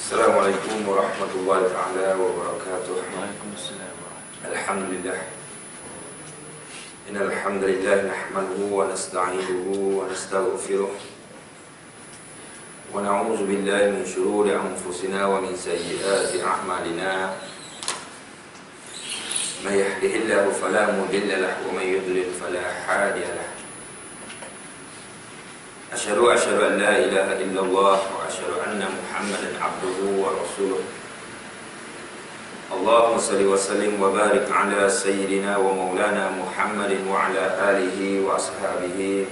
Assalamualaikum warahmatullahi taala wabarakatuh. Waalaikumsalam. Alhamdulillah. Innal hamdalillah nahmaduhu wa nasta'inuhu wa nastaghfiruh. Wa na'udzu billahi min shururi anfusina wa min sayyiati a'malina. May yahdihillahu fala mudilla lahu wa may yudlil fala hadiya lahu. Asyhadu an la ilaha illallah wa asyhadu anna Muhammadan abduhu wa rasuluh. Allahumma salli wa sallim wa barik ala sayyidina wa maulana Muhammadin wa ala alihi wa ashabihi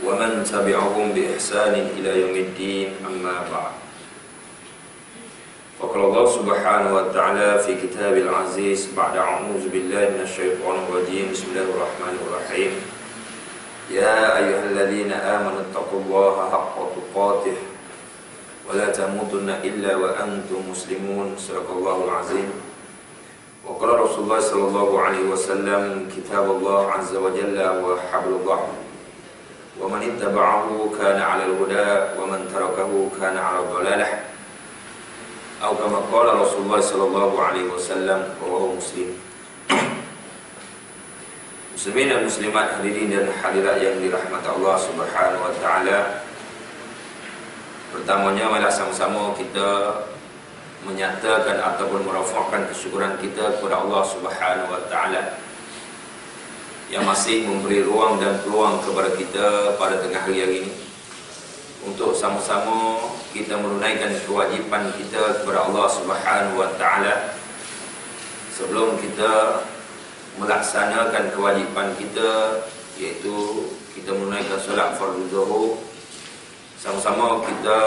wa man tabi'ahum bi ihsanin ila yaumiddin, amma ba'd. Faqala Allah subhanahu wa ta'ala fi kitabil aziz ba'da a'udzu billahi minasyaitonir rajim. Bismillahirrahmanirrahim. Ya ayyuhalladzina amanu taqullaha haqqa tuqatih wa la tamutunna illa wa antum muslimun. Sadaqallahul azim. Wa qala Rasulullah sallallahu alaihi wasallam, kitabullah azza wa jalla wa hablullah, wa man ittaba'ahu kana 'alal huda wa man tarakahu kana 'alal dhalalah. Atau kama qala Rasulullah sallallahu alaihi wasallam, rawahu Muslim. Muslimin dan muslimat, hadirin dan hadirat yang dirahmati Allah subhanahu wa ta'ala. Pertamanya, marilah sama-sama kita menyatakan ataupun merafakkan kesyukuran kita kepada Allah subhanahu wa ta'ala yang masih memberi ruang dan peluang kepada kita pada tengah hari ini untuk sama-sama kita menunaikan kewajipan kita kepada Allah subhanahu wa ta'ala. Sebelum kita melaksanakan kewajipan kita, yaitu kita menunaikan solat fardu zuhur, sama-sama kita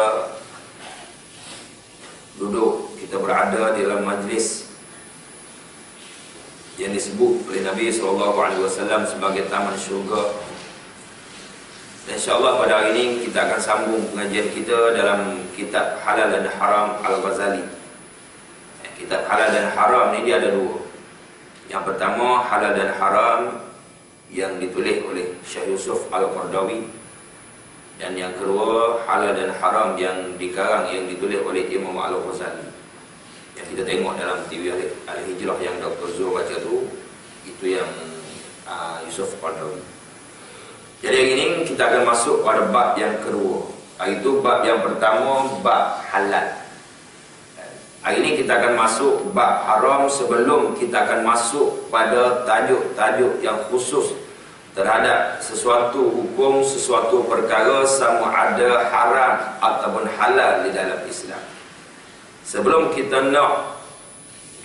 duduk, kita berada di dalam majlis yang disebut oleh Nabi SAW sebagai taman syurga. Dan insyaAllah pada hari ini kita akan sambung pengajian kita dalam kitab Halal dan Haram Al-Ghazali. Kitab Halal dan Haram ini dia ada dua. Yang pertama, Halal dan Haram yang ditulis oleh Syekh Yusuf Al-Qardawi, dan yang kedua, Halal dan Haram yang dikarang, yang ditulis oleh Imam Al-Ghazali, yang kita tengok dalam TV Al-Hijrah yang Dr. Zul baca itu yang Yusuf Al-Qardawi. Jadi hari ini kita akan masuk pada bab yang kedua, iaitu bab yang pertama, bab halal. Hari ini kita akan masuk bab haram sebelum kita akan masuk pada tajuk-tajuk yang khusus terhadap sesuatu hukum, sesuatu perkara sama ada haram ataupun halal di dalam Islam. Sebelum kita nak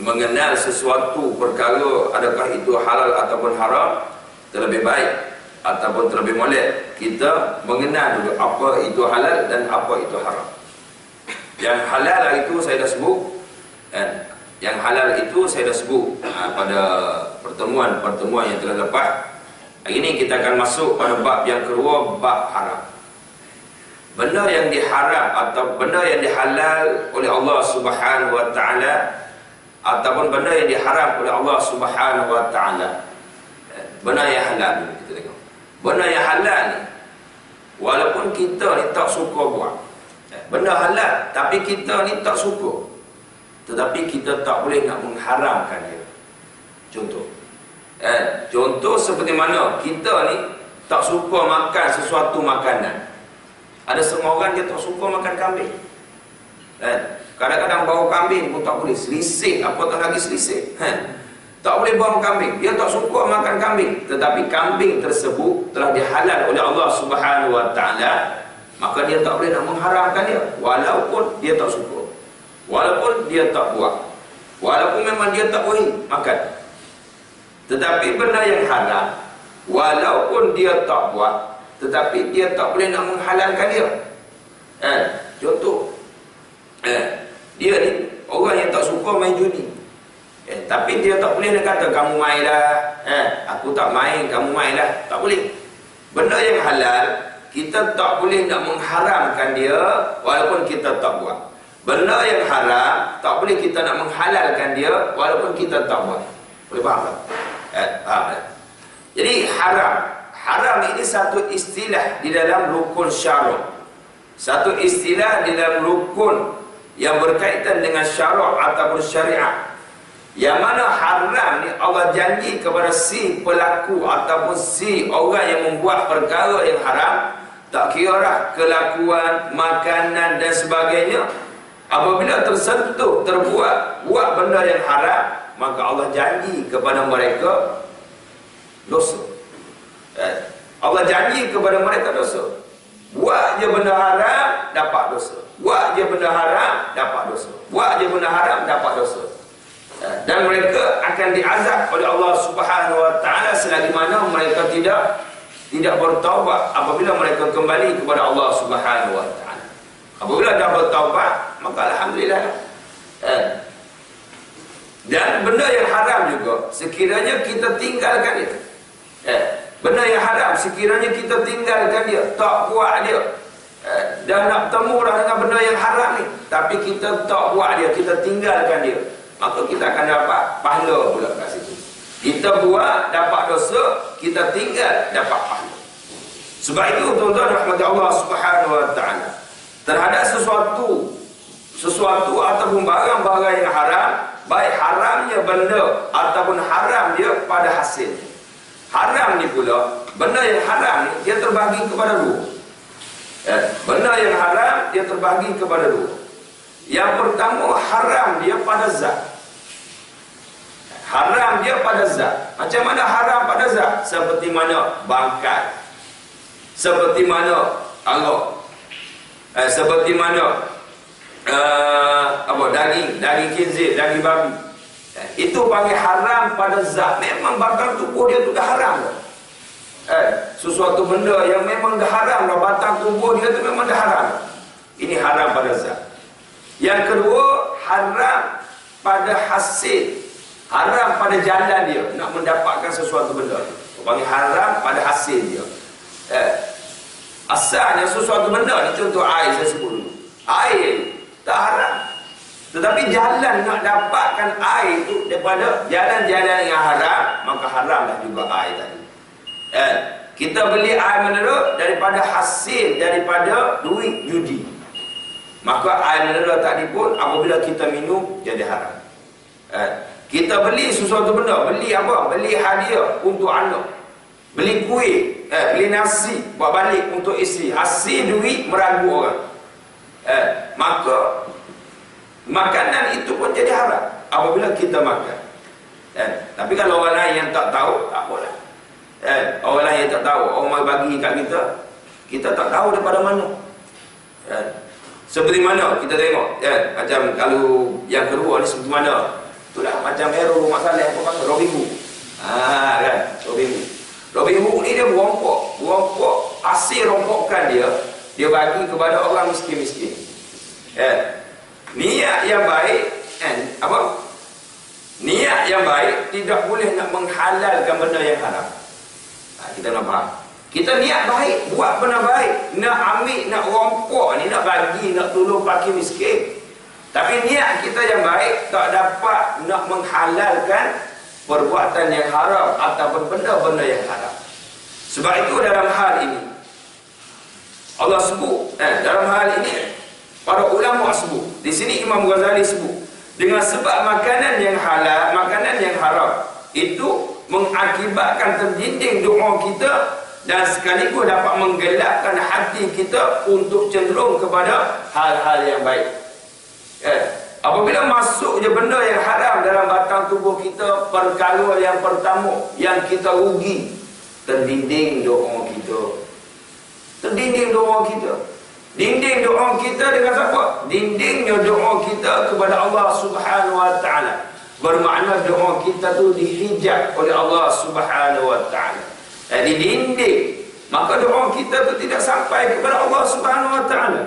mengenal sesuatu perkara adakah itu halal ataupun haram, terlebih baik ataupun terlebih molek kita mengenal dulu apa itu halal dan apa itu haram. Yang halal itu saya dah sebut, dan yang halal itu saya dah sebut pada pertemuan-pertemuan yang telah lepas. Hari ini kita akan masuk pada bab yang kedua, bab haram. Benda yang diharam atau benda yang dihalal oleh Allah Subhanahu wa taala, ataupun benda yang diharam oleh Allah Subhanahu wa taala. Benda yang halal kita tengok. Benda yang halal ni walaupun kita ni tak suka buat, benda halal tapi kita ni tak suka, tetapi kita tak boleh nak mengharamkan dia. Contoh seperti mana kita ni tak suka makan sesuatu makanan. Ada setengah orang dia tak suka makan kambing. Kadang-kadang bau kambing pun tak boleh, selisih, apatah lagi selisih. Tak boleh bau kambing, dia tak suka makan kambing, tetapi kambing tersebut telah dihalal oleh Allah Subhanahu wa taala, maka dia tak boleh nak mengharamkan dia, walaupun dia tak suka, walaupun dia tak buat, walaupun memang dia tak boleh makan. Tetapi benda yang halal, walaupun dia tak buat, tetapi dia tak boleh nak menghalalkan dia. Contoh, dia ni orang yang tak suka main judi, tapi dia tak boleh nak kata kamu mainlah, aku tak main, kamu mainlah. Tak boleh. Benda yang halal kita tak boleh nak mengharamkan dia walaupun kita tak buat. Benda yang haram tak boleh kita nak menghalalkan dia walaupun kita tak buat. Boleh faham tak? Faham tak? Jadi haram ini satu istilah di dalam rukun syara'. Satu istilah di dalam rukun yang berkaitan dengan syarak ataupun syariat, yang mana haram ni Allah janji kepada si pelaku ataupun si orang yang membuat perkara yang haram, tak kira lah kelakuan, makanan dan sebagainya, apabila tersentuh, buat benda yang haram, maka Allah janji kepada mereka dosa. Allah janji kepada mereka dosa. Buat je benda haram, dapat dosa. Buat je benda haram, dapat dosa. Buat je benda haram, dapat dosa. Dan mereka akan diazab oleh Allah Subhanahu wa taala selagi mana mereka tidak bertaubat apabila mereka kembali kepada Allah Subhanahu wa taala. Apabila dah bertaubat, maka alhamdulillah. Dan benda yang haram juga sekiranya kita tinggalkan dia. Benda yang haram sekiranya kita tinggalkan dia, tak buat dia, dah nak bertemu dah dengan benda yang haram ni, tapi kita tak buat dia, kita tinggalkan dia, maka kita akan dapat pahala pula kat situ. Kita buat dapat dosa, kita tinggal dapat pahala. Sebab itu tuan-tuan rahmat Allah Subhanahu wa taala, terhadap sesuatu ataupun barang-barang yang haram, baik haramnya benda ataupun haram dia pada hasil. Haram ni pula, benda yang haram ni dia terbagi kepada dua. Benda yang haram dia terbagi kepada dua. Yang pertama, haram dia pada zat. Haram dia pada zat. Macam mana haram pada zat? Seperti mana bangkai, seperti mana arak, seperti mana daging khinzir, daging babi. Itu panggil haram pada zat. Memang batang tubuh dia tu dah haram. Sesuatu benda yang memang dah haram dah, batang tubuh dia tu memang dah haram. Ini haram pada zat. Yang kedua, haram pada hasil. Haram pada jalan dia nak mendapatkan sesuatu benda. Panggil haram pada hasil dia. Asalnya sesuatu benda ni, contoh air saya sebut dulu. Air tak haram, tetapi jalan nak dapatkan air itu daripada jalan-jalan yang haram, maka haramlah juga air tadi. Kita beli air mineral daripada hasil daripada duit judi, maka air mineral tadi pun apabila kita minum jadi haram. Kita beli sesuatu benda, beli apa? Beli hadiah untuk anak, beli kuih, beli nasi buat balik untuk isteri, hasil duit meragu orang, maka makanan itu pun jadi haram apabila kita makan. Tapi kalau orang lain yang tak tahu, tak boleh. Orang lain yang tak tahu, orang mai bagi kat kita, kita tak tahu daripada mana. Seperti mana kita tengok, macam kalau yang kedua ni seperti mana? Itulah macam hero rumah saleh apa panggil Robin Hood. Kan, Robin Hood. Robin Hood ni dia berompok hasil rompokan dia bagi kepada orang miskin-miskin. Niat yang baik, niat yang baik tidak boleh nak menghalalkan benda yang haram. Kita nak faham. Kita niat baik, buat benda baik, nak ambil, nak rompok ni, nak bagi, nak tolong fakir miskin. Tapi niat kita yang baik tak dapat nak menghalalkan perbuatan yang haram ataupun benda-benda yang haram. Sebab itu dalam hal ini Allah sebut, dalam hal ini para ulama sebut, di sini Imam Ghazali sebut, dengan sebab makanan yang halal, makanan yang haram itu mengakibatkan terdinding doa kita dan sekaligus dapat menggelapkan hati kita untuk cenderung kepada hal-hal yang baik. Apabila masuk je benda yang haram dalam batang tubuh kita, perkara yang pertama yang kita rugi, terdinding doa kita. Terdinding doa kita. Dinding doa kita dengan siapa? Dindingnya doa kita kepada Allah Subhanahu wa taala. Bermakna doa kita tu dihijab oleh Allah Subhanahu wa taala. Dinding. Maka doa kita tu tidak sampai kepada Allah Subhanahu wa taala.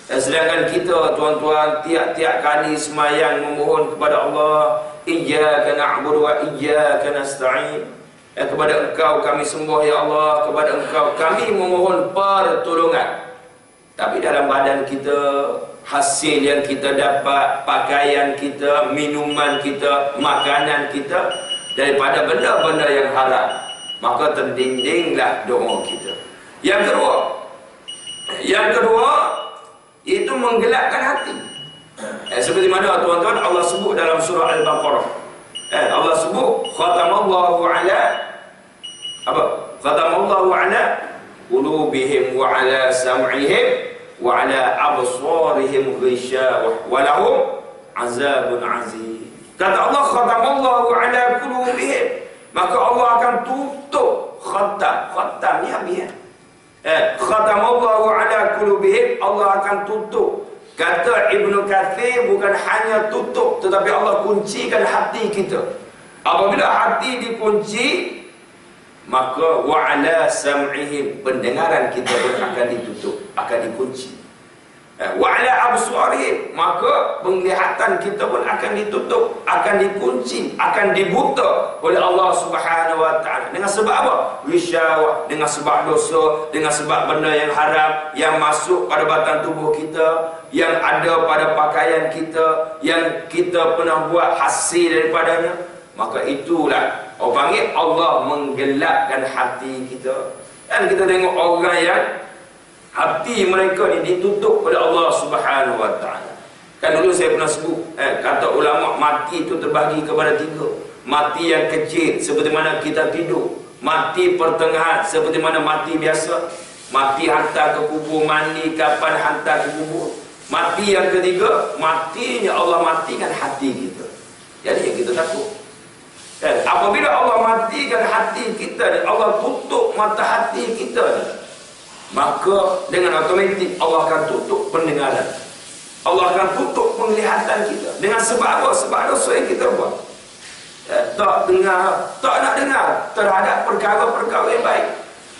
Sedangkan kita tuan-tuan tiap-tiap kali semayang memohon kepada Allah, iyyaka na'budu wa iyyaka nasta'in. Kepada Engkau kami sembah ya Allah, kepada Engkau kami memohon pertolongan. Tapi dalam badan kita, hasil yang kita dapat, pakaian kita, minuman kita, makanan kita daripada benda-benda yang haram, maka terdindinglah doa kita. Yang kedua, Itu menggelapkan hati. Seperti mana tuan-tuan Allah sebut dalam surah Al-Baqarah. Allah sebut khatamallahu ala apa? Khatamallahu ala qulubihim wa ala sam'ihim wa ala absarihim ghishawah wa lahum azabun azim. Kata Allah khatamallahu ala qulubihim, maka Allah akan tutup khatam ni habis. Khatamallahu ala qulubihim, Allah akan tutup. Kata Ibnu Katsir, bukan hanya tutup, tetapi Allah kuncikan hati kita. Apabila hati dikunci, maka wa'ala sam'ihim, pendengaran kita pun akan ditutup, akan dikunci. Wa'ala absarihim, maka penglihatan kita pun akan ditutup, akan dikunci, akan dibuta oleh Allah Subhanahu wa taala. Dengan sebab apa? Wisyawah, dengan sebab dosa, dengan sebab benda yang haram yang masuk pada batang tubuh kita, yang ada pada pakaian kita, yang kita pernah buat hasil daripadanya. Maka itulah orang panggil Allah menggelapkan hati kita. Dan kita tengok orang yang hati mereka ni ditutup oleh Allah Subhanahu wa taala. Kan dulu saya pernah sebut, kata ulama, mati itu terbahagi kepada 3. Mati yang kecil seperti mana kita tidur, mati pertengahan seperti mana mati biasa, mati hantar ke kubur, mandi kapan hantar ke kubur. Mati yang ketiga, matinya Allah matikan hati kita. Jadi yang kita takut. Apabila Allah matikan hati kita ni, Allah tutup mata hati kita ni, maka dengan automatik Allah akan tutup pendengaran, Allah akan tutup penglihatan kita. Dengan sebab apa? Sebab dosa yang kita buat. Tak dengar, tak nak dengar terhadap perkara-perkara yang baik,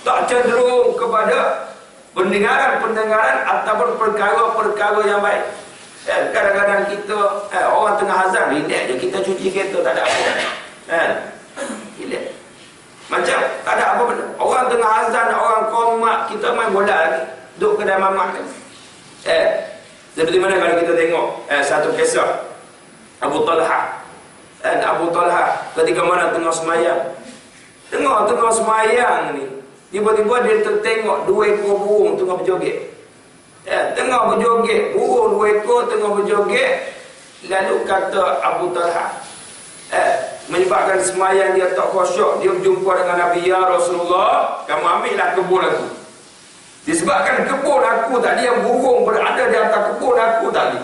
tak cenderung kepada pendengaran ataupun perkara-perkara yang baik. Kadang-kadang kita orang tengah azan, relax je, kita cuci kereta, tak ada apa. Relax, macam tak ada apa benda. Orang tengah azan, orang qomat, kita main bola lagi, duduk kedai mamak lagi. Seperti mana kalau kita tengok satu kisah Abu Talha. Abu Talha ketika mana tengah semayang, tengah semayang ni, tiba-tiba dia tertengok 2 ekor burung tengah berjoget. Tengah berjoget, burung 2 ekor tengah berjoget. Lalu kata Abu Talha, menyebabkan semayang dia tak khusyuk, dia berjumpa dengan Nabi, ya Rasulullah, kamu ambillah kebun aku. Disebabkan kebun aku tadi, yang burung berada di atas kebun aku tadi,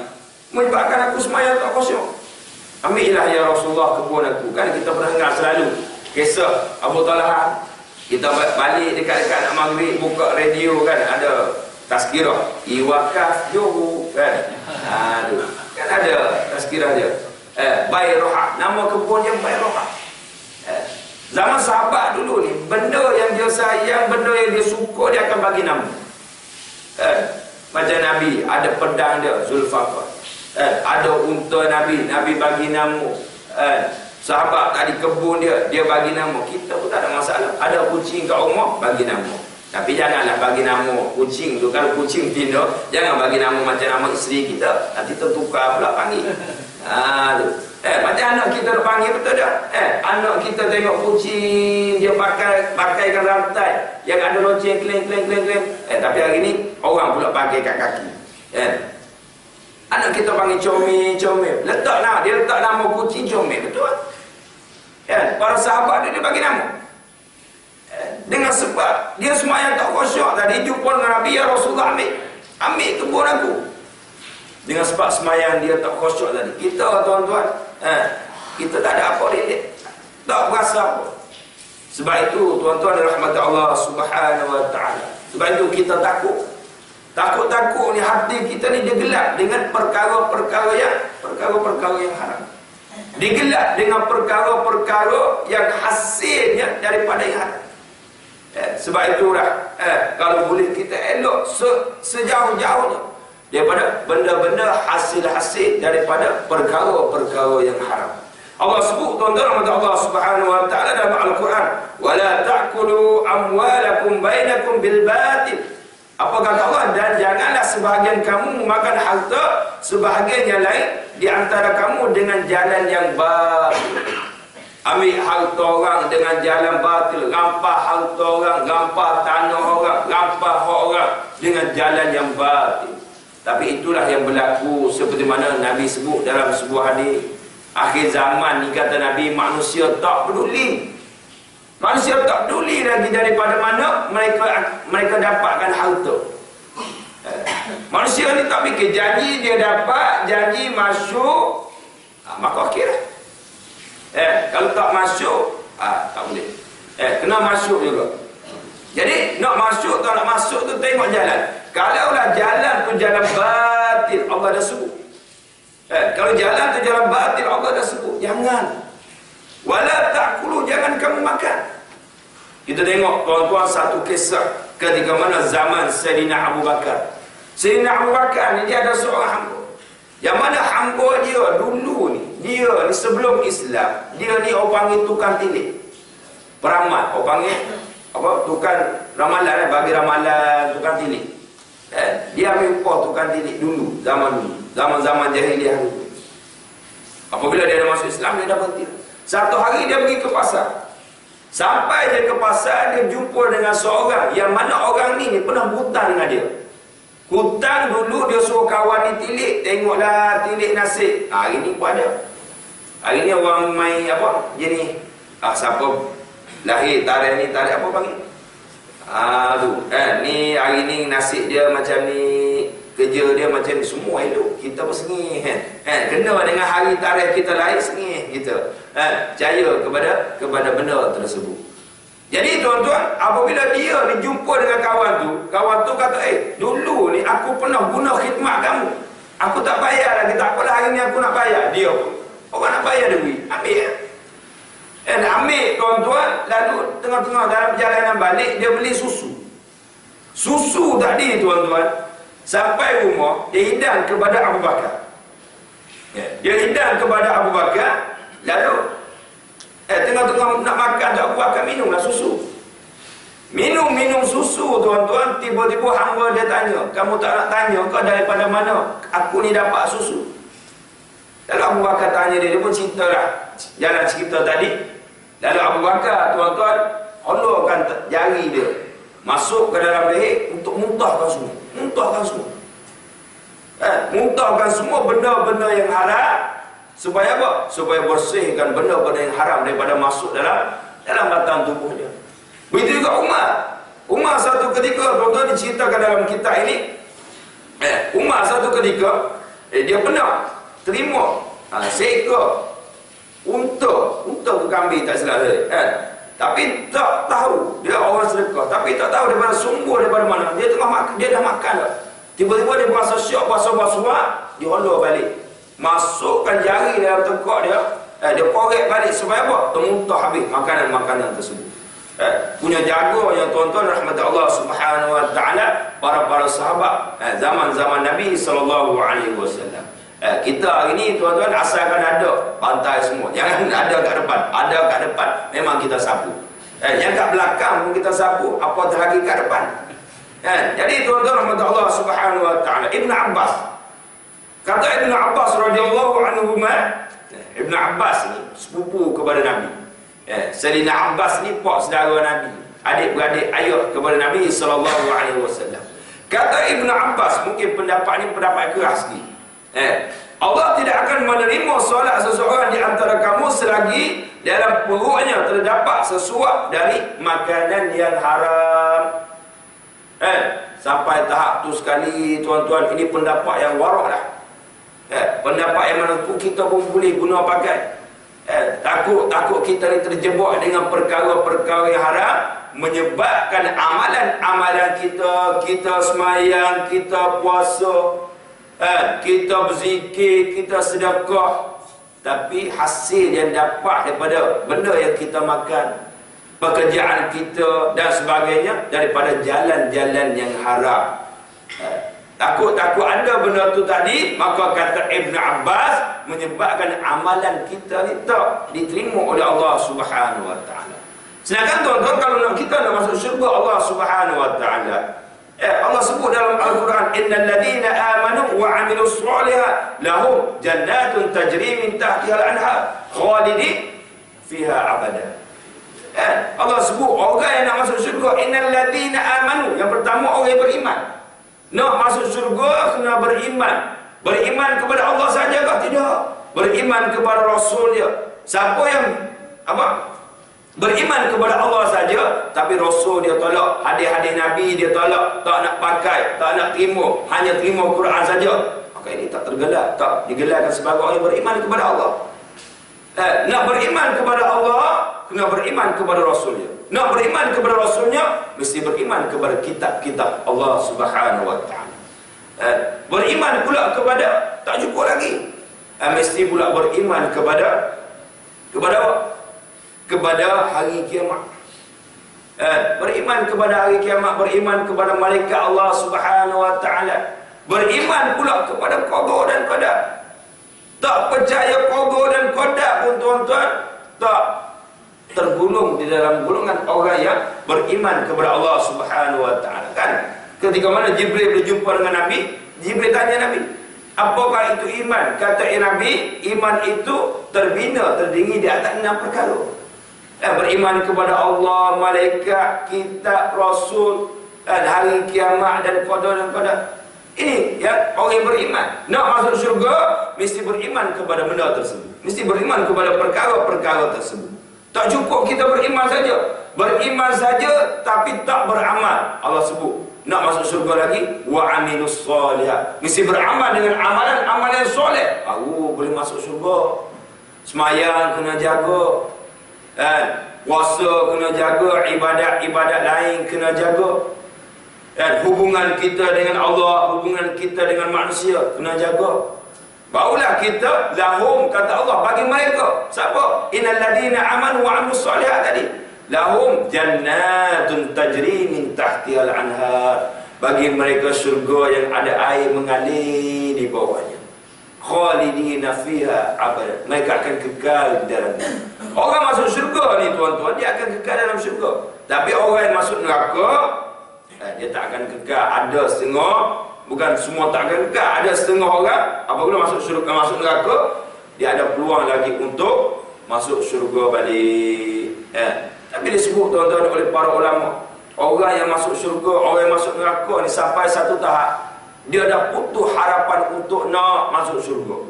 menyebabkan aku semayang tak khusyuk. Ambillah ya Rasulullah kebun aku. Kan kita pernah dengar selalu kisah Abu Talha. Kita balik dekat-dekat nak maghrib, buka radio kan, ada tazkirah Iwakaf Johor kan. Kan ada tazkirah dia. Bayroha, nama kebun dia Bayroha. Zaman sahabat dulu ni, benda yang dia sayang, benda yang dia suka, dia akan bagi nama. Macam Nabi, ada pedang dia, Zulfaqar. Ada unta Nabi, Nabi bagi nama. Sahabat tadi kebun dia, dia bagi nama. Kita pun tak ada masalah. Ada kucing kat rumah, bagi nama. Tapi janganlah bagi nama kucing tu. Kalau kucing betina, jangan bagi nama macam nama isteri kita, nanti tertukar pula panggil. Macam anak kita panggil, betul tak? Anak kita tengok kucing, dia pakaikan rantai yang ada loceng kleng. Tapi hari ni orang pula pakai kat kaki. Anak kita panggil comel. Dia letak nama kucing comel, betul tak? Para sahabat dia bagi nama. Dengan sebab dia semayang tak khusyuk tadi, jumpa dengan Nabi, ya Rasulullah, ambil kebun aku. Dengan sebab semayang dia tak khusyuk tadi. Kita tuan-tuan, kita tak ada apa dia, tak berasa apa. Sebab itu tuan-tuan rahmat Allah Subhanahu wa taala. Sebab itu kita takut ni, hati kita ni digelap dengan perkara-perkara yang haram. Digelap dengan perkara-perkara yang hasilnya daripada yang haram. Sebab itulah kalau boleh kita elok sejauh-jauhnya daripada benda-benda hasil-hasil daripada perkara-perkara yang haram. Allah sebut tuan-tuan Allah Subhanahu wa taala dalam Al-Quran, wala ta'kulu amwalakum bainakum bil batil. Apa kata Allah? Dan janganlah sebahagian kamu memakan harta sebahagian yang lain di antara kamu dengan jalan yang batil. Ambil harta orang dengan jalan batil, rampas harta orang, rampas tanah orang, rampas hak orang dengan jalan yang batil. Tapi itulah yang berlaku seperti mana Nabi sebut dalam sebuah hadis. Akhir zaman ni kata Nabi, manusia tak peduli. Manusia tak peduli lagi daripada mana mereka dapatkan harta. Manusia ni tak fikir janji dia dapat, janji masuk, maka okeylah. Kalau tak masuk, tak boleh. Kena masuk juga. Jadi nak masuk tak nak masuk tu tengok jalan. Kalaulah jalan tu jalan batil, Allah dah sebut. Kalau jalan tu jalan batil, Allah dah sebut. Jangan. Wala ta'kulu, jangan kamu makan. Kita tengok tuan-tuan satu kisah ketika mana zaman Sayyidina Abu Bakar. Sayyidina Abu Bakar ni dia ada seorang hamba. Yang mana hamba dia dulu ni, dia ni sebelum Islam, dia ni orang panggil tukang tilik. Peramal, orang panggil apa? Tukang ramalan, bagi ramalan, tukang tilik. Dia ambil upah tukang tilik dulu, zaman jahiliah dulu. Apabila dia dah masuk Islam, dia dah berhenti. Satu hari dia pergi ke pasar. Sampai dia ke pasar, dia jumpa dengan seorang yang mana orang ni pernah hutang dengan dia. Hutang dulu, dia suruh kawan ni tilik, tengoklah tilik nasib. Hari ni pun ada. Hari ni orang main apa? Jenis siapa lahir tarikh ni, tarikh apa panggil? Ni hari ni nasib dia macam ni, kerja dia macam ni, semua elok. Kita pun sengih kena dengan hari tarikh kita lahir, sengih kita percaya kepada benda tersebut. Jadi tuan-tuan, apabila dia dijumpa dengan kawan tu kata, dulu ni aku pernah guna khidmat kamu, aku tak bayar lagi, tak apalah hari ni aku nak bayar. Dia pun, orang nak bayar duit, ambil ambil tuan-tuan. Lalu tengah-tengah dalam perjalanan balik, dia beli susu tadi tuan-tuan. Sampai rumah, dia hidang kepada Abu Bakar. Dia hidang kepada Abu Bakar. Lalu tengah-tengah nak makan, Abu Bakar minumlah susu. Minum susu tuan-tuan. Tiba-tiba hamba dia tanya, kamu tak nak tanya kau daripada mana aku ni dapat susu? Lalu Abu Bakar tanya dia pun ceritalah jalan cerita tadi. Lalu Abu Bakar tuan-tuan hulurkan jari dia masuk ke dalam leher untuk muntahkan semua. Muntahkan semua benda-benda yang haram. Supaya apa? Supaya bersihkan benda-benda yang haram daripada masuk dalam batang tubuh dia. Begitu juga Umar satu ketika, tuan-tuan diceritakan dalam kitab ini, Umar satu ketika dia pernah terima seekor unta tu kambing tak salah tapi tak tahu dia orang sedekah, tapi tak tahu daripada sumber, daripada mana. Dia tengah makan, dia dah makan dah. Tiba-tiba dia berasa syok, basuh-basuh, dia hulur balik, masukkan jari dalam tengkok dia, dia korek balik supaya apa? Termuntah habis makanan-makanan tersebut. Punya jaga yang tuan-tuan rahmat Allah Subhanahu wa taala, para sahabat zaman-zaman Nabi sallallahu alaihi wasallam. Kita hari ni tuan-tuan asalkan ada pantai semua, jangan ada kat depan. Ada kat depan memang kita sapu. Yang kat belakang pun kita sapu, apatah lagi kat depan. Jadi tuan-tuan rahmat Allah Subhanahu wa taala, Ibn Abbas kata, Ibn Abbas radhiyallahu anhu, Ibn Abbas ni sepupu kepada Nabi. Sayyidina Abbas ni pak saudara Nabi, adik-beradik ayah kepada Nabi sallallahu alaihi wasallam. Kata Ibn Abbas, mungkin pendapat ni pendapat keras ni. Allah tidak akan menerima solat seseorang di antara kamu selagi dalam perutnya terdapat sesuap dari makanan yang haram. Sampai tahap tu sekali tuan-tuan, ini pendapat yang warak lah. Pendapat yang mana kita pun boleh guna pakai. Takut kita ni terjebak dengan perkara-perkara yang haram, menyebabkan amalan-amalan kita semayang, kita puasa, kita berzikir, kita sedekah, tapi hasil yang dapat daripada benda yang kita makan, pekerjaan kita dan sebagainya, daripada jalan-jalan yang haram. Takut ada benda tu tadi, maka kata Ibn Abbas, menyebabkan amalan kita ni tak diterima oleh Allah Subhanahu wa taala. Sedangkan tuan-tuan, kalau kita nak masuk syurga Allah Subhanahu wa taala, Allah sebut dalam Al-Quran, innal ladzina amanu wa 'amilus shalihat lahum jannatun tajri min tahtiha al-anhar khalidin fiha abada. Allah sebut orang yang nak masuk syurga, innal ladzina amanu, yang pertama orang yang beriman. Nak masuk syurga kena beriman. Beriman kepada Allah saja kah? Tidak. Beriman kepada Rasul dia. Siapa yang beriman kepada Allah saja, tapi Rasul dia tolak, hadis-hadis Nabi dia tolak, tak nak pakai, tak nak terima, hanya terima Quran saja, maka ini tak tergelar, tak digelarkan sebagai orang yang beriman kepada Allah. Nak beriman kepada Allah, kena beriman kepada Rasulnya. Nak beriman kepada Rasulnya, mesti beriman kepada kitab-kitab Allah Subhanahu Wa Taala. Beriman pula kepada, tak cukup lagi, mesti pula beriman kepada apa? Kepada hari kiamat. Beriman kepada hari kiamat, beriman kepada malaikat Allah Subhanahu Wa Taala, beriman pula kepada qada dan qadar. Tak percaya qada dan qadar pun tuan-tuan, tak tergolong di dalam golongan orang yang beriman kepada Allah Subhanahu Wa Taala. Kan ketika mana Jibril berjumpa dengan Nabi, Jibril tanya Nabi, apakah itu iman? Kata Nabi, iman itu terdiri di atas 6 perkara. Beriman kepada Allah, malaikat, kitab, Rasul, dan hari kiamat dan qada dan qadar. Ini ya orang yang beriman. Nak masuk syurga mesti beriman kepada benda tersebut. Mesti beriman kepada perkara-perkara tersebut. Tak cukup kita beriman saja. Beriman saja tapi tak beramal. Allah sebut nak masuk syurga lagi, wa amilus solihat. Mesti beramal dengan amalan soleh, baru boleh masuk syurga. Semayang kena jaga, puasa kena jaga, ibadat lain kena jaga, hubungan kita dengan Allah, hubungan kita dengan manusia kena jaga. Barulah kita lahum, kata Allah bagi mereka. Siapa? Innal ladina amanu wa amilus solihat tadi. Lahum jannatun tajri min tahtihal anhar. Bagi mereka syurga yang ada air mengalir di bawahnya. Khalidina fiha abada. Mereka akan kekal di dalamnya. Orang masuk syurga ni tuan-tuan, dia akan kekal dalam syurga. Tapi orang yang masuk neraka, dia tak akan kekal. Ada setengah, bukan semua tak akan kekal. Ada setengah orang apabila masuk syurga, masuk neraka, dia ada peluang lagi untuk masuk syurga balik. Tapi disebut tuan-tuan oleh para ulama, orang yang masuk syurga, orang yang masuk neraka ni sampai satu tahap dia dah putus harapan untuk nak masuk syurga.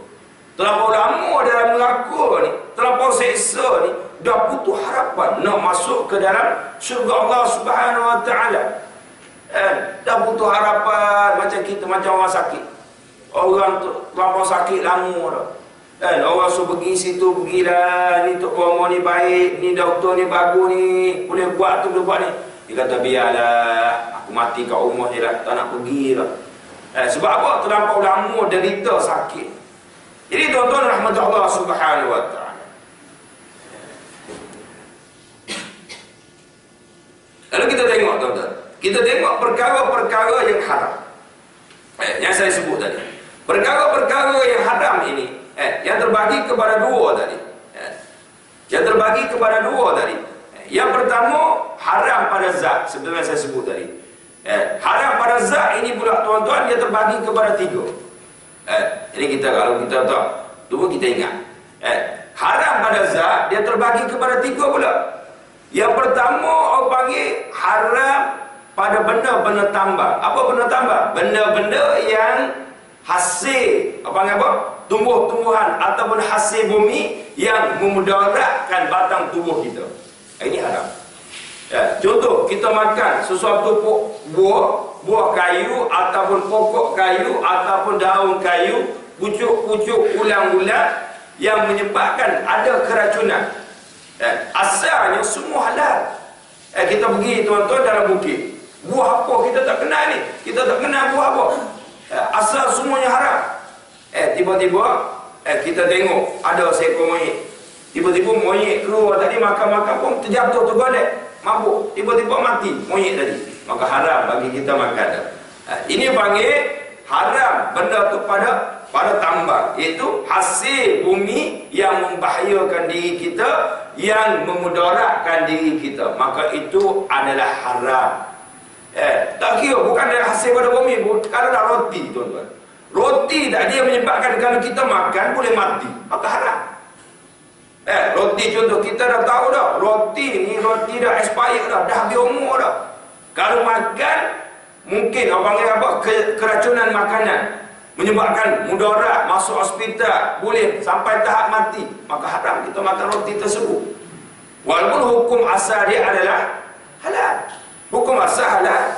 Terlampau lama dalam neraka ni, terlampau seksa ni, dah putus harapan nak masuk ke dalam syurga Allah Subhanahu Wa Taala. Dah putus harapan, macam kita, macam orang sakit. Orang tu terlampau sakit lama dah. Orang suruh pergi situ, pergilah, ni Tok Romo ni baik, ni doktor ni bagus ni, boleh buat tu, boleh buat ni. Dia kata biarlah, aku mati kat rumah je lah, tak nak pergi lah. Sebab apa? Terlampau lama derita sakit. Jadi tuan-tuan rahmat Allah Subhanahu Wa Taala. Lalu kita tengok tuan-tuan, kita tengok perkara-perkara yang haram, yang saya sebut tadi. Perkara-perkara yang haram ini, yang terbagi kepada dua tadi. Yang terbagi kepada dua tadi. Yang pertama, haram pada zat, sebenarnya saya sebut tadi. Haram pada zat ini pula tuan-tuan, dia terbagi kepada 3. Jadi kita, kalau kita tak, tunggu kita ingat. Haram pada zat, dia terbagi kepada 3 pula. Yang pertama, orang panggil haram pada benda-benda tambang. Apa benda tambang? Benda-benda yang hasil, apa panggil apa? Tumbuh-tumbuhan ataupun hasil bumi yang memudaratkan batang tubuh kita. Ini haram. Contoh, kita makan sesuatu buah kayu ataupun pokok kayu ataupun daun kayu, pucuk-pucuk ulang-ulang yang menyebabkan ada keracunan. Asalnya semua halal. Kita pergi tuan-tuan dalam bukit, buah apa kita tak kenal ni, kita tak kenal buah apa, asal semuanya haram. Tiba-tiba kita tengok ada seekor monyet. Tiba-tiba monyet keluar tadi, makan-makan pun terjatuh, tergolek, mabuk, tiba-tiba mati monyet tadi. Maka haram bagi kita makan. Ini panggil haram benda tu pada tambang, iaitu hasil bumi yang membahayakan diri kita, yang memudaratkan diri kita, maka itu adalah haram. Tak kira bukan dari hasil pada bumi. Kalau nak roti tuan-tuan, roti tak dia menyebabkan kalau kita makan boleh mati, maka haram. Roti contoh, kita dah tahu dah, roti ni roti dah expired dah habis umur dah. Kalau makan mungkin orang panggil apa, keracunan makanan, menyebabkan mudarat, masuk hospital, boleh sampai tahap mati, maka haram kita makan roti tersebut. Walaupun hukum asal dia adalah halal, hukum asal halal.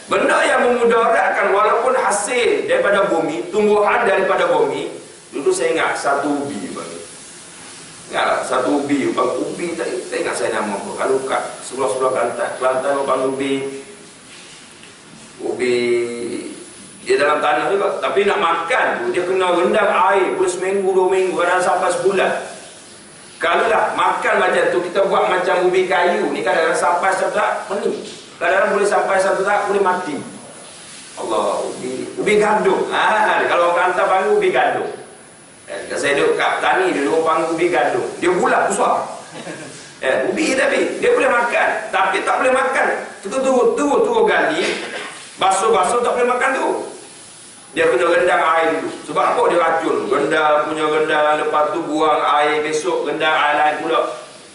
Benda yang memudaratkan walaupun hasil daripada bumi, tumbuhan daripada bumi. Dulu saya ingat satu ubi bang. Ingatlah satu ubi, bang ubi tadi. Saya ingat saya nama apa. Kalau kat sebelah-sebelah Kelantan bang ubi dia dalam tanah juga. Tapi nak makan tu dia kena rendam air boleh seminggu, 2 minggu, kadang sampai sebulan. Kalau dah makan macam tu, kita buat macam ubi kayu ni, kadang-kadang sampai satu tahap meni, kadang-kadang boleh sampai satu tahap boleh mati. Allah, ubi gandum. Kalau orang Kelantan panggil ubi gandum. Saya duduk kat petani dulu, orang panggil ubi gandum. Dia bulat besar. Ubi tapi dia boleh makan, tapi tak boleh makan. Kita turun gali, basuh-basuh tak boleh makan tu. Dia kena rendam air dulu. Sebab apa dia racun? Rendam, lepas tu buang air, besok rendam air lain pula.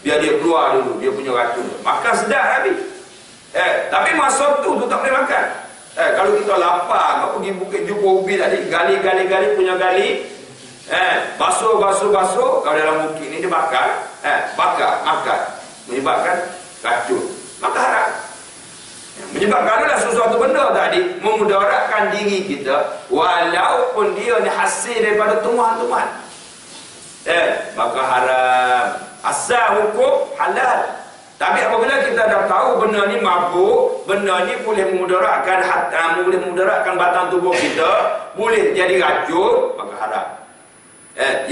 Biar dia keluar dulu, dia punya racun. Makan sedap habis. Tapi masa tu tak boleh makan. Kalau kita lapar, kau pergi bukit jumpa ubi tadi, gali, punya gali. Basuh. Kalau dalam bukit ni dia bakar, makan. Menyebabkan racun. Maka haram. Menyebabkan adalah sesuatu benda tadi memudaratkan diri kita, walaupun dia ni hasil daripada tumbuhan-tumbuhan. Maka haram. Asal hukum halal. Tapi apabila kita dah tahu benda ni mabuk, benda ni boleh memudaratkan batang tubuh kita, boleh jadi racun, maka haram.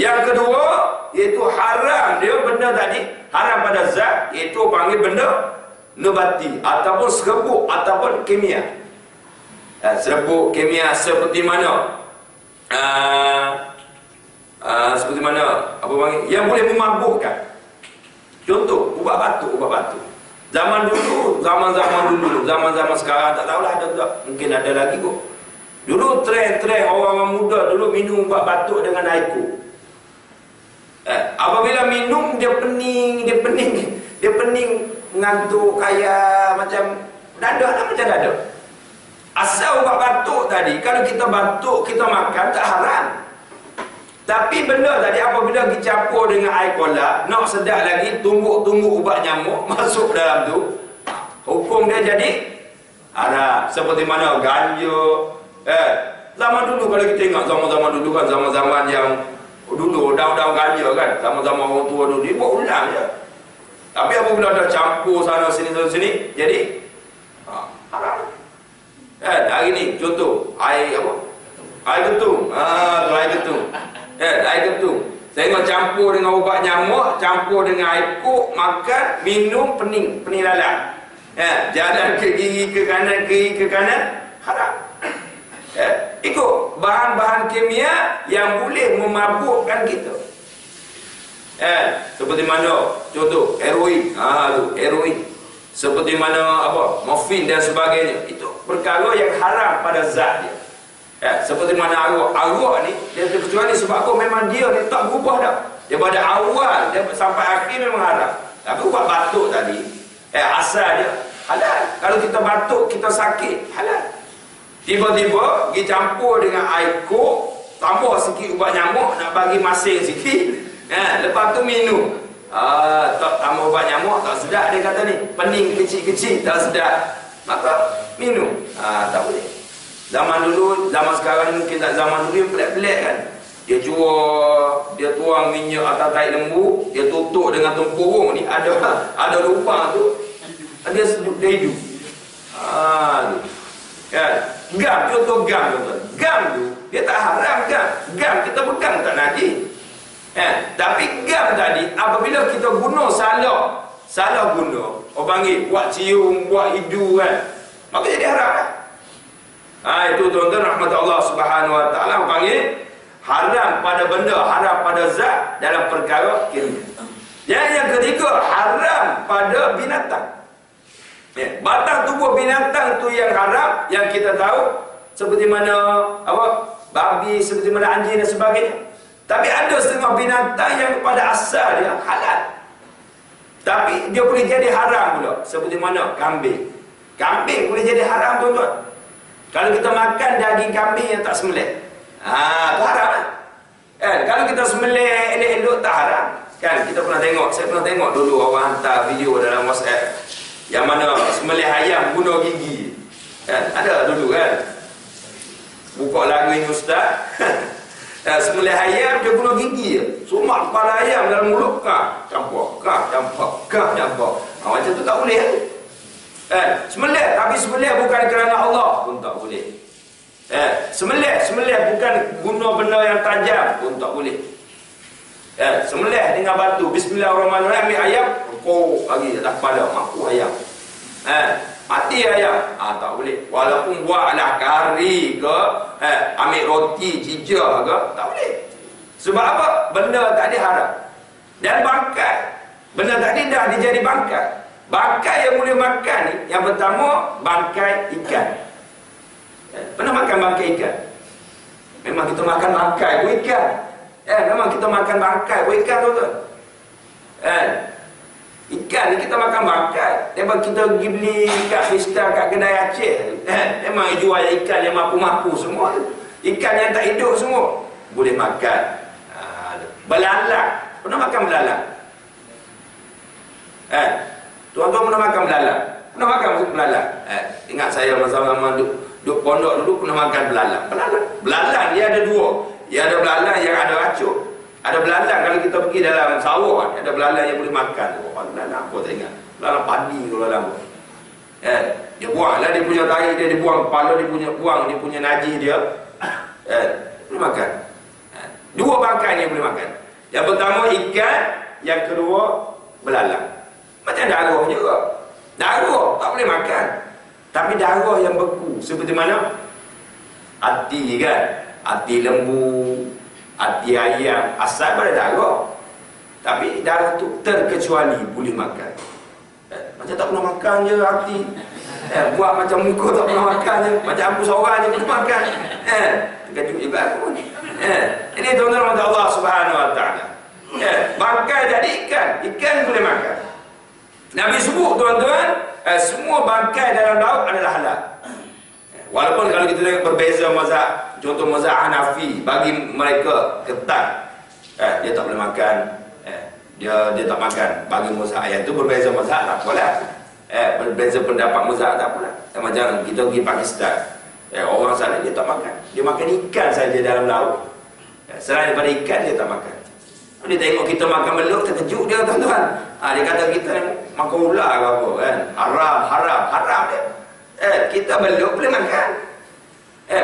Yang kedua, iaitu haram dia benda tadi, haram pada zat, iaitu panggil benda nabati ataupun serbuk ataupun kimia. Serbuk kimia seperti mana? Seperti mana? Apa panggil? Yang boleh memabukkan. Contoh, ubat batuk. Zaman sekarang tak tahulah ada tak. Mungkin ada lagi kok. Dulu trend orang muda dulu minum ubat batuk dengan air kok. Apabila minum dia pening ngantuk kayak macam dada. Asal ubat batuk tadi, kalau kita batuk kita makan tak haram. Tapi benda tadi apabila dicampur dengan air kolak, nak sedap lagi, tumbuk ubat nyamuk masuk dalam tu, hukum dia jadi haram. Seperti mana ganja. Zaman dulu kalau kita ingat zaman dulu kan, zaman yang dulu daun-daun ganja kan, zaman orang tua dulu dia buat ulang je. Tapi apabila dah campur sana sini, jadi haram. Hari ni contoh air apa? Air ketum. Air ketum. Air ketum. Saya tengok campur dengan ubat nyamuk, campur dengan air kok, makan, minum, pening lalat. Jalan ke kiri ke kanan, haram. Ikut bahan-bahan kimia yang boleh memabukkan kita. Seperti mana contoh heroin, heroin. Seperti mana apa morfin dan sebagainya. Itu perkara yang haram pada zat dia. Seperti mana arwah ni, dia kecuali sebab apa memang dia ni tak berubah dah. Daripada awal dia sampai akhir memang haram. Tapi ubat batuk tadi, asal dia halal. Kalau kita batuk, kita sakit, halal. Tiba-tiba pergi campur dengan air kok, tambah sikit ubat nyamuk, nak bagi masing sikit. Lepas tu minum. Tak tambah ubat nyamuk, tak sedap dia kata ni. Pening kecil-kecil, tak sedap. Maka minum. Tak boleh. Zaman dulu, zaman sekarang ni mungkin tak. Zaman dulu yang pelik-pelik kan. Dia tuang minyak atas tai lembu, dia tutup dengan tempurung ni. Ada lubang tu, dia hidup. Kan? Gam, contoh gam. Gam tu, dia tak haram gam. Gam kita pegang tak najis. Tapi gam tadi, apabila kita guna salah guna, orang panggil buat cium, buat hidu kan, maka jadi haram kan? Itu tuan-tuan rahmat Allah Subhanahu Wa Taala panggil haram pada benda, haram pada zat dalam perkara kimia. Yang ketiga, haram pada binatang. Batang tubuh binatang tu yang haram, yang kita tahu seperti mana apa babi, seperti mana anjing dan sebagainya. Tapi ada setengah binatang yang pada asal dia halal, tapi dia boleh jadi haram pula, seperti mana kambing. Kambing boleh jadi haram, tuan-tuan. Kalau kita makan daging kambing yang tak sembelih, itu haram kan? Kalau kita sembelih elok-elok tak haram. Kan kita pernah tengok, saya pernah tengok dulu orang hantar video dalam WhatsApp yang mana sembelih ayam bunuh gigi. Ada dulu kan. Buka lagu ini ustaz. Sembelih ayam dia bunuh gigi. Sumak kepala ayam dalam mulut campak. Macam tu tak boleh. Sembelih tapi sembelih bukan kerana Allah pun tak boleh. Sembelih bukan guna benda yang tajam pun tak boleh. Sembelih dengan batu, bismillahirrahmanirrahim, ambil ayam, kok lagi atas kepala, mampu ayam. Mati ayam, tak boleh. Walaupun buatlah kari ke, ambil roti, jijah ke, tak boleh. Sebab apa? Benda tadi haram. Dan bangkai, benda tadi dah dijadi bangkai. Bangkai yang boleh makan ni, yang pertama, bangkai ikan. Pernah makan bangkai ikan? Memang kita makan bangkai pun ikan. Memang kita makan bangkai pun ikan, tuan-tuan. Ikan ni kita makan bangkai. Memang kita pergi beli kat pesta, kat kedai Aceh. Memang jual ikan yang mampu-mampu semua. Ikan yang tak hidup semua boleh makan. Belalang. Pernah makan belalang? Tuan-tuan pernah makan belalang? Pernah makan belalang? Ingat saya masa-masa duduk pondok dulu pernah makan belalang. Belalang dia ada dua. Dia ada belalang yang ada racun. Ada belalang kalau kita pergi dalam sawah, ada belalang yang boleh makan. Belalang apa tak ingat? Belalang padi ke belalang apa? Dia buanglah dia punya tahi dia, dia buang kepala, dia punya buang, dia punya najis dia. Boleh makan. Dua bangkai ni boleh makan. Yang pertama ikan, yang kedua belalang. Macam darah juga. Darah tak boleh makan. Tapi darah yang beku seperti mana? Hati kan? Hati lembu, hati ayam, asal pada darah. Tapi darah tu terkecuali boleh makan. Macam tak pernah makan je hati. Buat macam muka tak pernah makan je. Macam aku seorang je pernah makan. Terkejut juga aku ni. Ini tuan-tuan Allah Subhanahu Wa Taala. Bangkai jadi ikan. Ikan boleh makan. Nabi sebut tuan-tuan, semua bangkai dalam laut adalah halal. Walaupun kalau kita tengok berbeza mazhab, contoh mazhab Hanafi, bagi mereka ketat, dia tak boleh makan, dia tak makan. Bagi mazhab yang itu berbeza mazhab, tak apalah. Berbeza pendapat mazhab, tak apalah. Macam kita pergi Pakistan, orang sana dia tak makan, dia makan ikan saja dalam laut. Selain daripada ikan dia tak makan. Dia tengok kita makan beluk, terkejut dia tuan-tuan. Dia kata kita makan ular ke apa kan. Haram dia. Kita beluk boleh makan.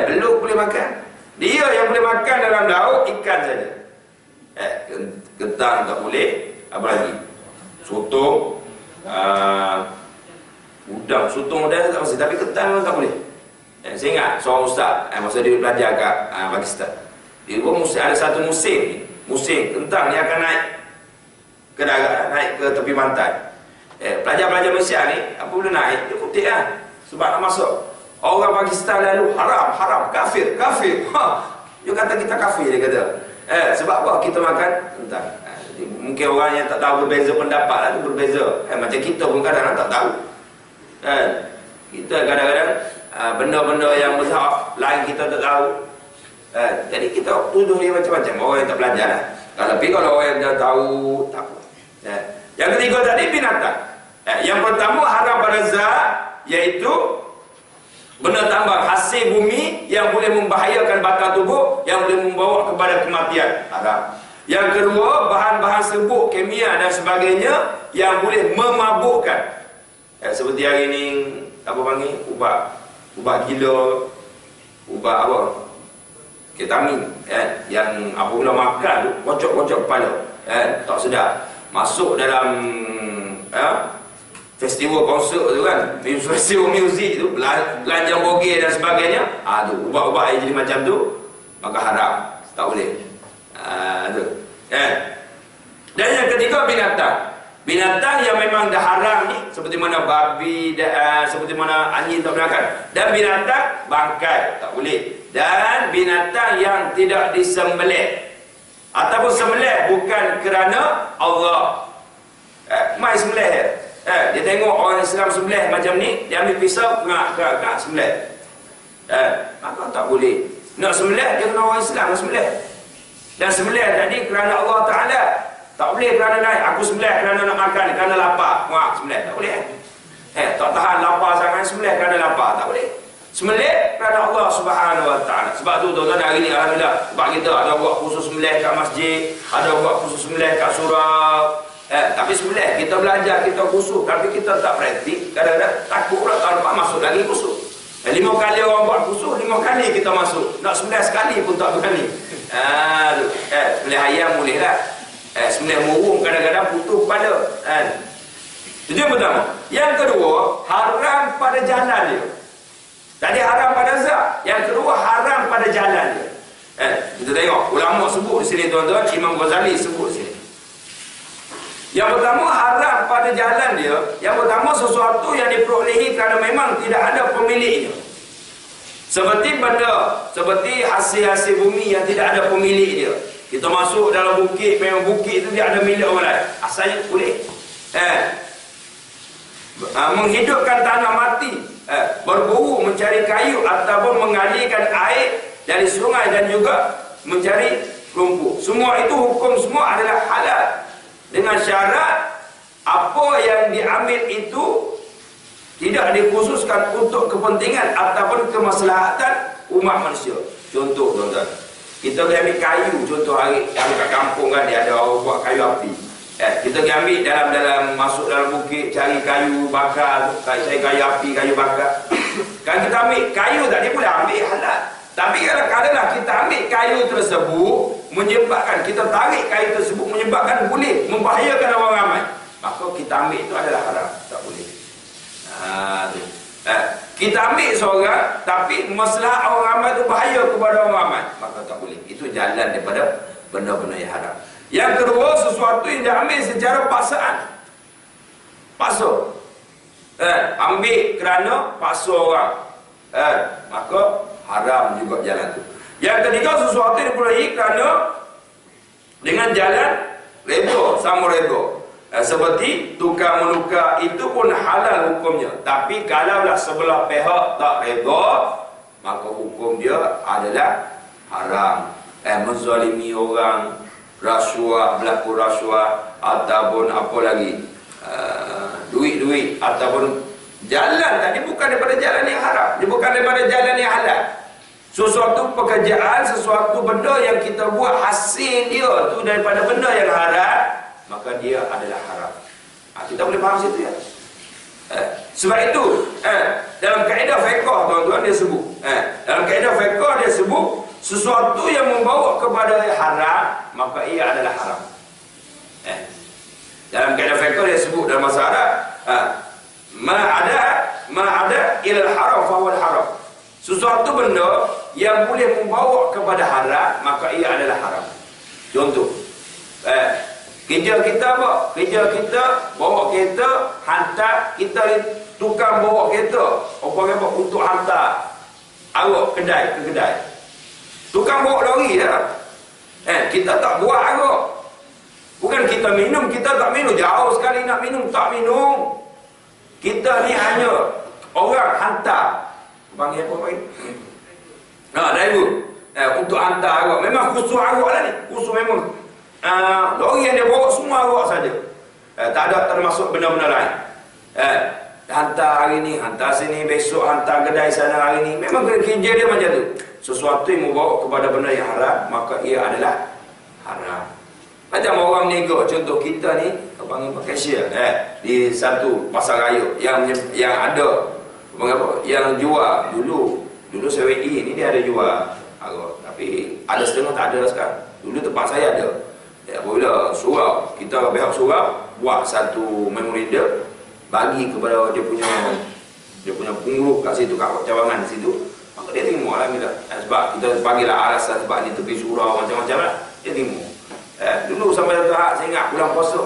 Beluk boleh makan. Dia yang boleh makan dalam laut ikan saja. Kentang tak boleh. Apa lagi? Sotong, udang. Sotong udang tak masih, tapi kentang tak boleh. Saya ingat seorang ustaz masa dia belajar kat Pakistan. Dia pun ada satu musim ni. Musim kentang ni akan naik ke darat, naik ke tepi pantai. Pelajar-pelajar Malaysia ni apabila naik dia putih kan, sebab nak masuk. Orang Pakistan lalu haram, kafir. Dia kata kita kafir, dia kata. Sebab apa? Kita makan kentang. Mungkin orang yang tak tahu berbeza pendapat lah tu berbeza. Macam kita pun kadang-kadang tak tahu. Kita kadang-kadang benda-benda yang mazhab lain kita tak tahu. Jadi kita tuduh dia macam-macam. Orang yang tak belajar lah. Kalau orang yang dah tahu, tak apa. Yang ketiga tadi binatang. Yang pertama haram pada zat, iaitu benda tambang hasil bumi yang boleh membahayakan batang tubuh, yang boleh membawa kepada kematian, haram. Yang kedua, bahan-bahan serbuk, kimia dan sebagainya yang boleh memabukkan. Seperti hari ini, apa panggil? Ubat gila, ubat apa? Ketamin, yang apabila makan tu kocok-kocok kepala, tak sedar, masuk dalam festival konsert tu kan, festival muzik tu, belanjang bogey dan sebagainya, tu ubat-ubat yang jadi macam tu, maka haram, tak boleh. Tu. Dan yang ketiga binatang yang memang dah haram ni, seperti mana babi, seperti mana anjing tak boleh makan, dan binatang bangkai tak boleh. Dan binatang yang tidak disembelih ataupun sembelih bukan kerana Allah, mai sembelih Dia tengok orang Islam sembelih macam ni, dia ambil pisau, kerak sembelih. Maka tak boleh. Nak sembelih, dia kena orang Islam nak sembelih. Dan sembelih tadi kerana Allah Ta'ala. Tak boleh kerana lain. Aku sembelih kerana nak makan, kerana lapar. Wah, sembelih. Tak boleh. Tak tahan lapar sangat, sembelih kerana lapar. Tak boleh. Sembelih kerana Allah Subhanahu Wa Ta'ala. Sebab tu tuan-tuan hari ni alhamdulillah, sebab kita ada buat khusus sembelih kat masjid, ada buat khusus sembelih kat surau. Tapi sembelih kita belajar, kita khusus, tapi kita tak praktik. Kadang-kadang takut pula tahun lepas masuk lagi khusus. 5 kali orang buat khusus, 5 kali kita masuk. Nak sembelih sekali pun tak berani. Sembelih ayam boleh lah. Sembelih burung kadang-kadang putus kepala. Itu yang pertama. Yang kedua, haram pada jalan dia. Tadi haram pada zat. Yang kedua, haram pada jalan dia. Kita tengok ulama sebut di sini tuan-tuan, Imam Ghazali sebut di sini. Yang pertama, haram pada jalan dia. Yang pertama, sesuatu yang diperolehi kerana memang tidak ada pemiliknya. Seperti benda, seperti hasil-hasil bumi yang tidak ada pemilik dia. Kita masuk dalam bukit, memang bukit itu dia ada milik orang lain. Asalnya boleh. Menghidupkan tanah mati, berburu mencari kayu ataupun mengalirkan air dari sungai dan juga mencari lumpur. Semua itu hukum semua adalah halal. Dengan syarat apa yang diambil itu tidak dikhususkan untuk kepentingan ataupun kemaslahatan umat manusia. Contoh tuan-tuan, kita pergi ambil kayu, contoh hari yang kat kampung kan dia ada orang buat kayu api. Kita pergi ambil dalam masuk dalam bukit cari kayu bakar, cari kayu api, kayu bakar. Kan kita ambil kayu tadi boleh ambil halal. Tapi kalau kita ambil kayu tersebut menyebabkan kita tarik kayu tersebut menyebabkan boleh membahayakan orang ramai, maka kita ambil itu adalah haram, tak boleh. Kita ambil seorang tapi masalah orang ramai itu bahaya kepada orang ramai, maka tak boleh. Itu jalan daripada benda-benda yang haram. Yang kedua, sesuatu yang diambil secara paksaan. Paksa. Ambil kerana paksa orang, maka haram juga jalan itu. Yang ketiga, sesuatu yang diperolehi kerana dengan jalan reda, sama reda. Seperti tukar menukar itu pun halal hukumnya. Tapi kalaulah sebelah pihak tak reda, maka hukum dia adalah haram. Menzalimi orang, rasuah, berlaku rasuah, ataupun apa lagi, duit-duit, ataupun jalan tadi bukan daripada jalan yang haram, dia bukan daripada jalan yang halal. Sesuatu pekerjaan, sesuatu benda yang kita buat hasil dia tu daripada benda yang haram, maka dia adalah haram. Kita boleh faham situ ya. Sebab itu dalam kaedah fiqh tuan-tuan dia sebut, dalam kaedah fiqh dia sebut sesuatu yang membawa kepada haram, maka ia adalah haram. Dalam kaedah fiqh dia sebut dalam bahasa Arab, ma ada ilal haram fa huwa haram. Sesuatu benda yang boleh membawa kepada haram, maka ia adalah haram. Contoh, kerja kita apa? Kerja kita bawa kereta, hantar, kita tukang bawa kereta apa untuk hantar arok kedai ke kedai. Tukang bawa lori dah. Kita tak buat arok. Bukan kita minum, kita tak minum. Jauh sekali nak minum, tak minum. Kita ni hanya orang hantar. Panggil apa panggil? Driver. Untuk hantar arok. Memang khusus arok lah ni. Khusus memang. Lori yang dia bawa semua arok saja. Tak ada termasuk benda-benda lain. Hantar hari ni, hantar sini, besok hantar kedai sana hari ni. Memang kerja dia macam tu. Sesuatu yang membawa kepada benda yang haram, maka ia adalah haram. Macam orang meniaga, contoh kita ni panggil cashier di satu pasar raya yang ada yang jual dulu CWI ni dia ada jual arok, tapi ada setengah tak ada sekarang. Dulu tempat saya ada. Apabila surau, kita pihak surau buat satu memorandum bagi kepada dia punya pengurus kat situ, kat cawangan di situ, maka dia terima lah bila. Sebab kita bagilah alasan sebab di tepi surau macam-macam lah, dia terima. Dulu sampai satu hak saya ingat bulan puasa,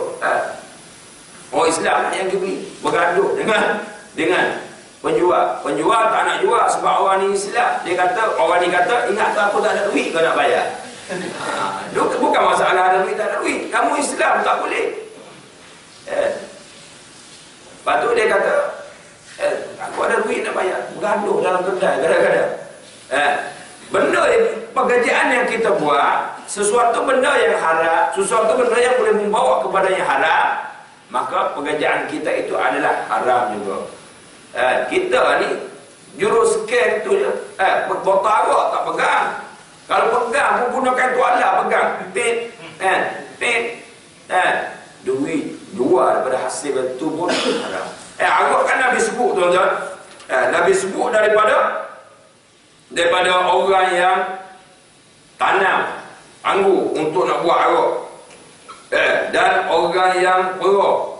orang Islam yang beli bergaduh dengan penjual tak nak jual sebab orang ni Islam. Orang ni kata ingat tak, aku tak ada duit kau nak bayar. Bukan masalah ada duit tak ada duit, kamu Islam tak boleh. Lepas tu dia kata, aku ada duit nak bayar, bergaduh dalam kedai kadang-kadang. Benda pekerjaan yang kita buat, sesuatu benda yang haram, sesuatu benda yang boleh membawa kepada yang haram, maka pekerjaan kita itu adalah haram juga. Kita ni jurus scan tu je, botol arak tak pegang. Kalau pegang pun gunakan tuala pegang. Duit dua daripada hasil itu pun haram. Arak kan Nabi sebut tuan-tuan. Nabi sebut daripada orang yang tanam anggur untuk nak buat arak, dan orang yang perah,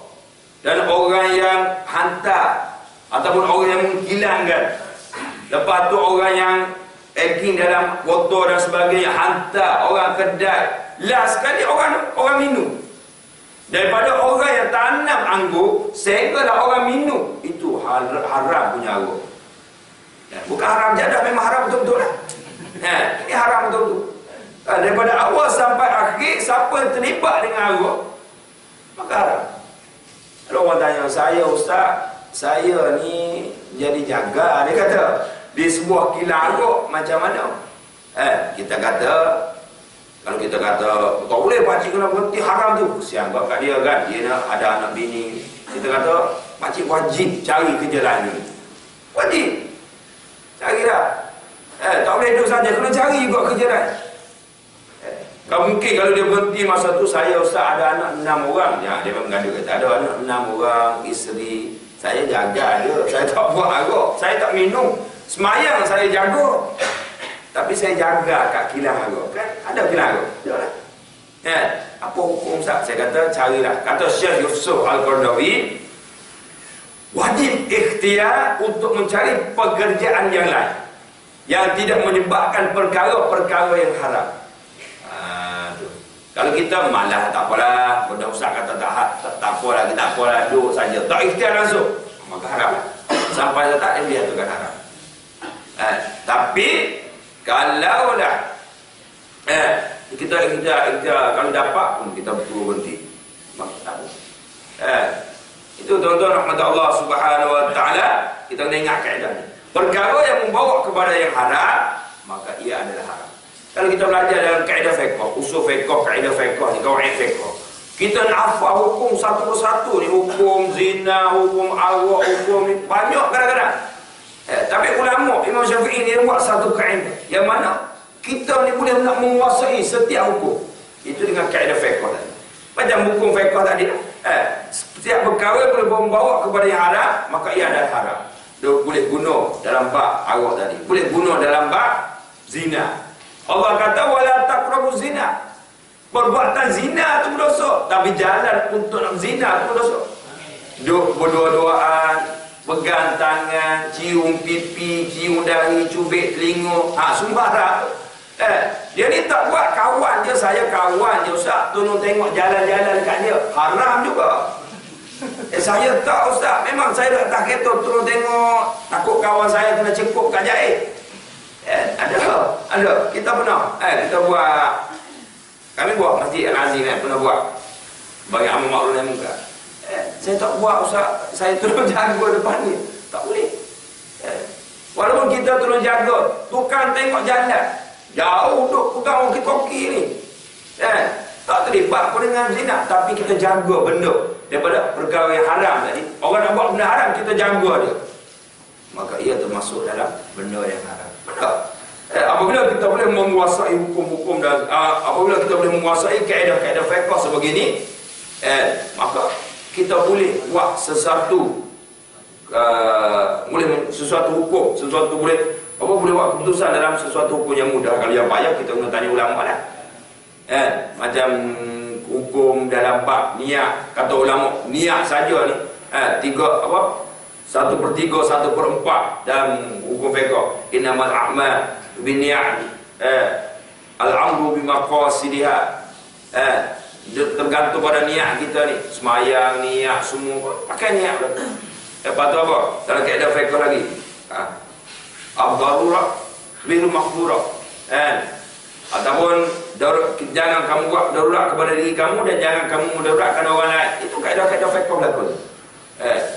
dan orang yang hantar ataupun orang yang menghilangkan. Lepas tu orang yang aging dalam botol dan sebagainya, hantar orang kedai. Last sekali orang minum. Daripada orang yang tanam anggur sehinggalah orang minum, itu haram punya arak. Bukan haram jadah, memang haram betul-betul lah. Ini haram betul-betul. Daripada awal sampai akhir, siapa yang terlibat dengan arak, maka haram. Kalau orang tanya saya, Ustaz, saya ni jadi jaga, dia kata, di sebuah kilang arak macam mana? Kita kata, kalau kita kata tak boleh pakcik kena berhenti, haram tu, kesian buat kat dia kan, dia nak ada anak bini. Kita kata pakcik wajib cari kerja lain. Wajib carilah. Tak boleh duduk saja, kena cari juga kerja lain. Kalau mungkin kalau dia berhenti masa tu, saya Ustaz ada anak 6 orang. Ya, dia mengadu kata ada anak 6 orang, isteri. Saya jaga dia, saya tak buat arak, saya tak minum. Semayang saya jaga, tapi saya jaga kat kilang arak. Kan ada kilang arak. Jadilah. Apa hukum Ustaz? Saya kata carilah. Kata Syekh Yusuf Al-Qaradawi, wajib ikhtiar untuk mencari pekerjaan yang lain yang tidak menyebabkan perkara-perkara yang haram. Kalau kita malah tak apalah, benda Ustaz kata tak apalah, kita tak apalah, duduk saja, tak ikhtiar langsung, maka haram. Sampai tak dia tu kan haram. Tapi kalau dah kita kalau dapat pun kita betul berhenti, maka tak apa. Itu tuan-tuan rahmat Allah Subhanahu wa taala, kita kena ingat kaedah ni. Perkara yang membawa kepada yang haram, maka ia adalah haram. Kalau kita belajar dalam kaedah fiqh, usul fiqh, kaedah fiqh, qawaid fiqh, kita nak hafal hukum satu persatu ni, hukum zina, hukum arak, hukum ni banyak kadang-kadang. Tapi ulama Imam Syafi'i ni buat satu kaedah yang mana kita ni boleh nak menguasai setiap hukum. Itu dengan kaedah fiqh tadi. Macam hukum fiqh tadi, setiap perkara boleh membawa kepada yang haram, maka ia adalah haram. Dia boleh guna dalam bab arak tadi, boleh guna dalam bab zina. Allah kata wala taqrabu zina. Perbuatan zina itu berdosa, tapi jalan untuk nak zina itu berdosa. Duk berdua-duaan, pegang tangan, cium pipi, cium dahi, cubit telinga, semua haram. Dia ni tak buat kawan je, saya kawan je Ustaz, tolong tengok jalan-jalan dekat dia, haram juga. Saya tak Ustaz, memang saya tak kereta, tolong tengok, takut kawan saya kena cekup kat jahit. Ada. Kita pernah, kita buat, kami buat Masjid Al-Azim pernah buat bagi amal makruf nahi munkar. Saya tak buat Ustaz, saya tolong jaga depan ni, tak boleh. Walaupun kita tolong jaga, tukang tengok jalan jauh duk pegang koki ni, tak terlibat pun dengan zina, tapi kita jaga benda daripada perkara yang haram tadi. Orang nak buat benda haram, kita jaga dia, maka ia termasuk dalam benda yang haram. Benar. Apabila kita boleh menguasai hukum-hukum dan apabila kita boleh menguasai kaedah-kaedah fiqh sebegini, maka kita boleh buat sesuatu, boleh sesuatu hukum, sesuatu boleh buat keputusan dalam sesuatu hukum yang mudah. Kalau yang payah kita kena tanya ulama lah. Macam hukum dalam bab niat, kata ulama niat saja ni 1/3, 1/4 dalam hukum fiqh. Innamal a'mal binniyat, al-amru bimaqasidiha. Tergantung pada niat kita ni, semayang niat semua pakai niat betul. Lepas tu apa? Dalam kaedah fiqh lagi, ad-darurah bil maqdurah. Ataupun jangan kamu buat darurat kepada diri kamu dan jangan kamu mudaratkan orang lain. Itu kaedah-kaedah fiqh berlaku.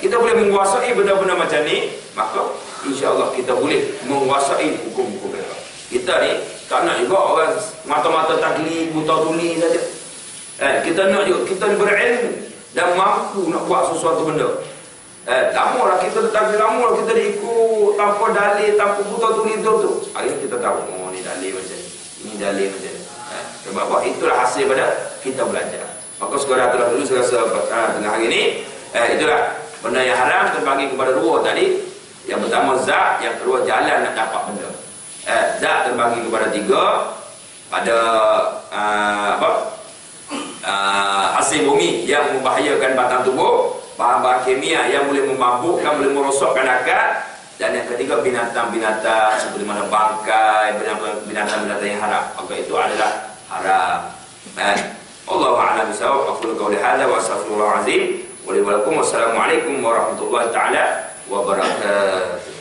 Kita boleh menguasai benda-benda macam ni, maka insya-Allah kita boleh menguasai hukum-hukum mereka. Kita ni tak nak juga orang mata-mata taklid, buta tuli saja. Kita nak juga kita berilmu dan mampu nak buat sesuatu benda. Lamalah kita taklid, lamalah kita ikut tanpa dalil, tanpa buta tuli tu. Akhirnya kita tahu, oh ni dalil macam ni, ini dalil macam ni. Sebab apa? Itulah hasil pada kita belajar. Maka sekarang telah dulu saya rasa tengah hari ni, itulah benda yang haram terbagi kepada dua tadi. Yang pertama zat, yang kedua jalan nak dapat benda. Zat terbagi kepada tiga. Pada hasil bumi yang membahayakan batang tubuh, bahan-bahan kimia yang boleh memabukkan, boleh merosakkan akal, dan yang ketiga binatang-binatang seperti mana bangkai, binatang-binatang yang haram. Maka itu adalah haram. Allahu a'lam bishawab. Aqulu qawli hadza wa astaghfirullahal azim wa li wa lakum. Wassalamu alaikum warahmatullahi taala wabarakatuh.